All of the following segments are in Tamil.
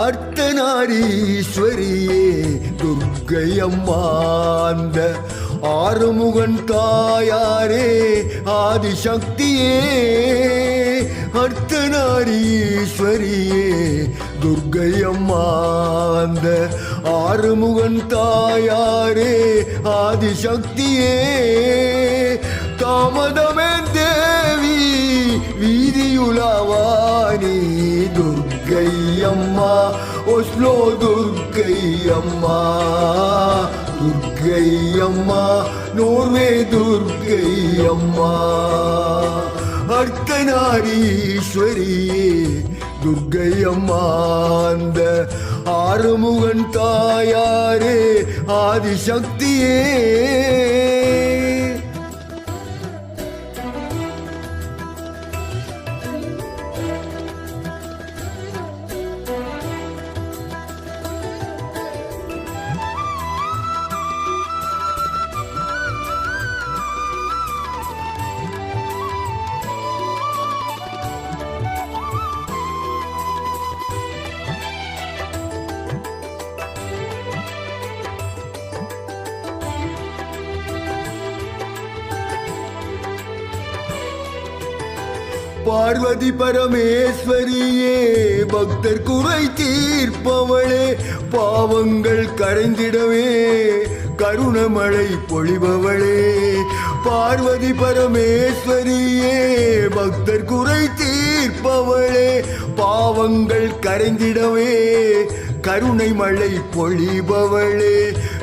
அர்த்தநாரீஸ்வரியே துர்க்கை அம்மாந்த ஆறுமுகன் தாயாரே ஆதிசக்தியே அர்த்தநாரீஸ்வரியே துர்க்கை அம்மாந்த ஆறுமுகன் தாயாரே ஆதிசக்தியே தாமதமே தேவி வீதியுலாவானி துர்க்கை அம்மா ஒஸ்லோ துர்க்கை அம்மா துர்க்கை அம்மா நோர்வே துர்க்கை அம்மா அர்த்தநாரீஸ்வரியே துர்க்கை அம்மா அந்த ஆறுமுகன் தாயாரே ஆதிசக்தியே பார்வதி பரமேஸ்வரியே பக்தர் குறை தீர்ப்பவளே பாவங்கள் கரைந்திடவே கருணமழை பொழிபவளே பார்வதி பரமேஸ்வரியே பக்தர் குறை தீர்ப்பவளே பாவங்கள் கரைந்திடவே கருணை மழை பொழிபவளே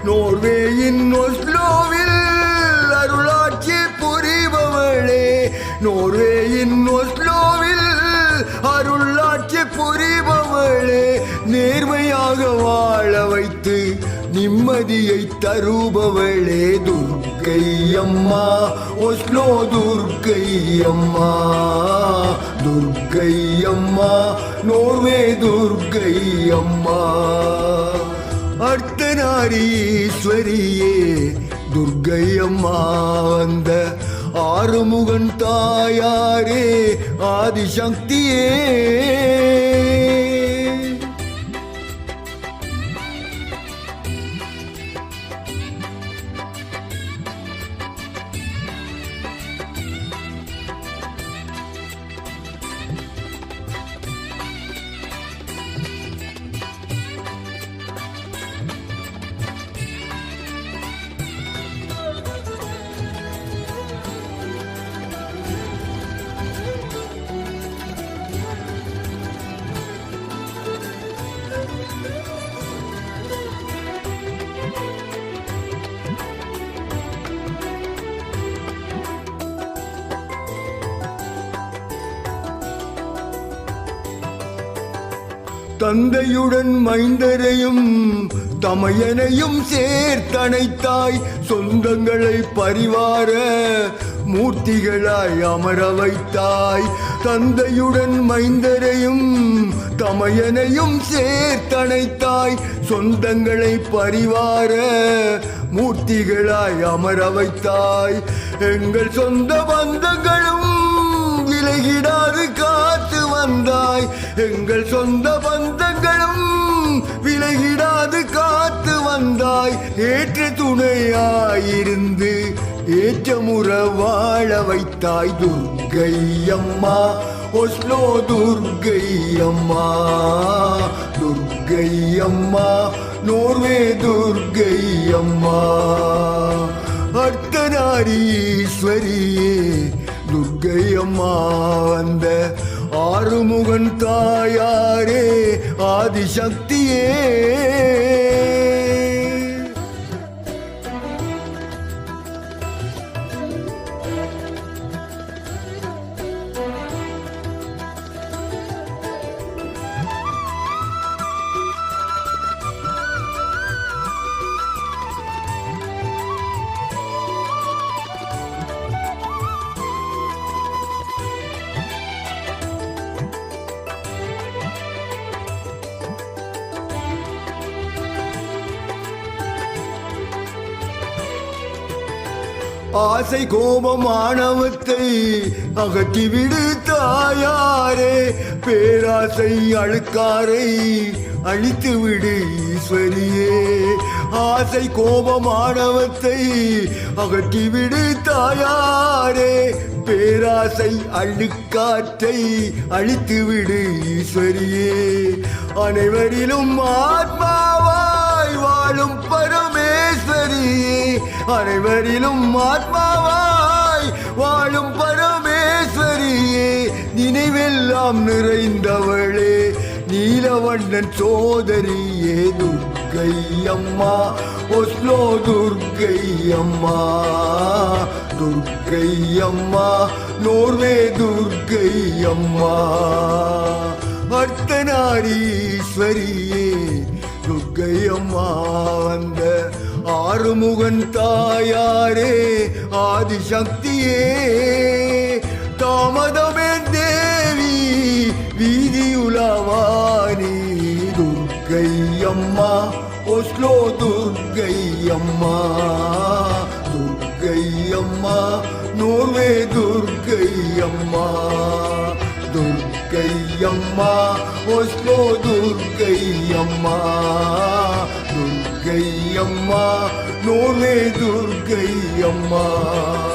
நோர்வேயின் ஒஸ்லோவில் அருளாட்சி புரிபவளே நோர்வேயின் ஒஸ்லோவில் அருளாட்சி புரிபவளே நேர்மையாக வாழ வைத்து நிம்மதியை தருபவளே துர்க்கை அம்மா ஒஸ்லோ துர்க்கை அம்மா துர்க்கை அம்மா நோர்வே துர்க்கை அம்மா அர்த்தநாரீஸ்வரியே துர்க்கை அம்மா அந்த ஆறுமுகன் தாயாரே ஆதிசக்தியே தந்தையுடன் மைந்தரையும் தமையனையும் சேர்த்தணைத்தாய் சொந்தங்களை பரிவார மூர்த்திகளாய் அமர வைத்தாய் தந்தையுடன் மைந்தரையும் தமையனையும் சேர்த்தணைத்தாய் சொந்தங்களை பரிவார மூர்த்திகளாய் அமர வைத்தாய் எங்கள் சொந்த பந்தங்களும் விலகிடாது காத்து வந்தாய் எங்கள் சொந்த பந்தங்களும் விலகிடாது காத்து வந்தாய் ஏற்ற துணையாயிருந்து ஏற்றமுற வாழ வைத்தாய் துர்க்கை அம்மா ஒஸ்லோ துர்க்கை அம்மா துர்க்கை அம்மா நோர்வே துர்க்கை அம்மா அர்த்தநாரீஸ்வரியே துர்க்கை அம்மா அந்த ஆறுமுகன் தாயாரே ஆதிசக்தியே ஆசை கோபம் ஆணவத்தை அகற்றிவிடு தாயாரே பேராசை அழுக்காரை அழித்து விடு ஈஸ்வரியே. ஆசை கோபமானவத்தை அகற்றிவிடு தாயாரே. பேராசை அழுக்காற்றை அழித்து விடு ஈஸ்வரியே. அனைவரிலும் ஆத்மாவாய் வாழும் பரமேஸ்வரியே. அனைவரிலும் ஆத்மாவாய் வாழும் பரமேஸ்வரியே. நினைவெல்லாம் நிறைந்தவளே நீலவண்ணன் சோதரியே. துர்க்கை அம்மா ஒஸ்லோ துர்க்கை அம்மா. துர்க்கை அம்மா நோர்வே துர்க்கை அம்மா. அர்த்தநாரீஸ்வரியே துர்க்கை அம்மா வந்த ஆறுமுகன் தாயாரே ஆதிசக்தியே. தாமதமே தேவி வீதியுலவானி. துர்க்கை அம்மா ஒஸ்லோ துர்க்கை அம்மா. துர்க்கை அம்மா நோர்வே துர்க்கை அம்மா. துர்க்கை அம்மா ஒஸ்லோ துர்க்கை அம்மா. துர்க்கை அம்மா நோர்வே துர்க்கை அம்மா.